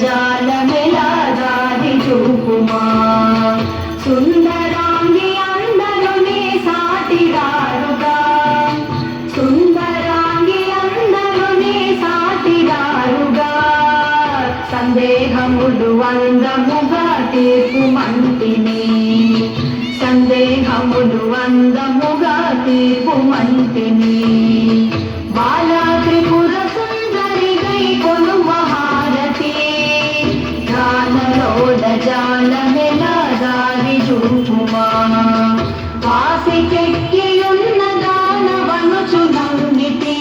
జాలమెలా దారి చూపుమా సుందరాంగి అందరునే సాటిరారుగా సుందరాంగి అందరునే సాటిరారుగా సందేహములు అందముగా తీర్పుమంటిని సందేహములు అందముగా తీర్పుమంటిని బాలా త్రిపుర సుందరిగై కొను మహారతి గానలోల జాలమెలా దారి చూపుమా వాసికెక్కియున్న దానవనుచు నమ్మితి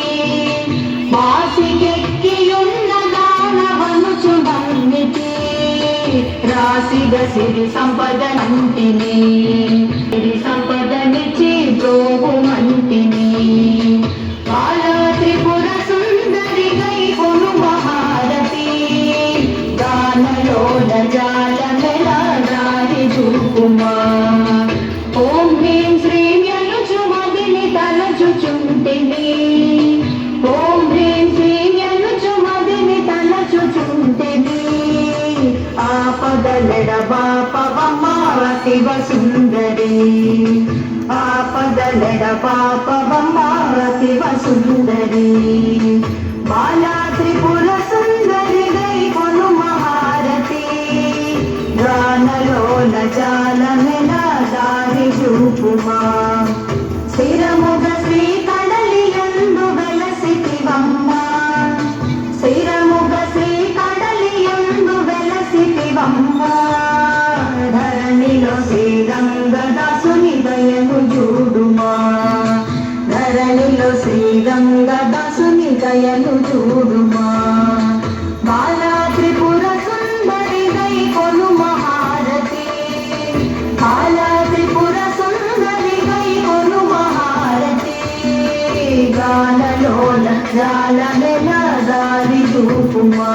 వాసికెక్కియున్న దానవనుచు నమ్మితి రాసిగ సిరి సంపదనంటిని సిరి సంపదనిచ్చి బ్రోగుమంటిని బాలా త్రిపుర సుందరిగై కొను మహారతి గానలోల జాలమెలా దారి చూపుమా ఓం హ్రీం శ్రీం యనుచు మదిని తలచుచుంటిని ఓం హ్రీం శ్రీం యనుచు మదిని తలచుచుంటిని ఆపదలెడ పాపవమ్మావతివ సుందరి ఆపదలెడ పాపవమ్మావతివ సుందరి బాలా త్రిపుర సుందరిగై కొను మహారతి గానలోల జాలమెలా దారి చూపుమా స్థిరముగ శ్రీ కడలియందు వెలసితివమ్మ స్థిరముగ శ్రీ కడలియందు వెలసితివమ్మ ధరణిలో శ్రీరంగదాసుని దయను చూడుమా ధరణిలో శ్రీరంగదాసుని దయను చూడుమా బాలా త్రిపుర సుందరిగై కొను మహారతి బాలా త్రిపుర సుందరిగై కొను మహారతి గానలోల జాలమెలా దారి చూపుమా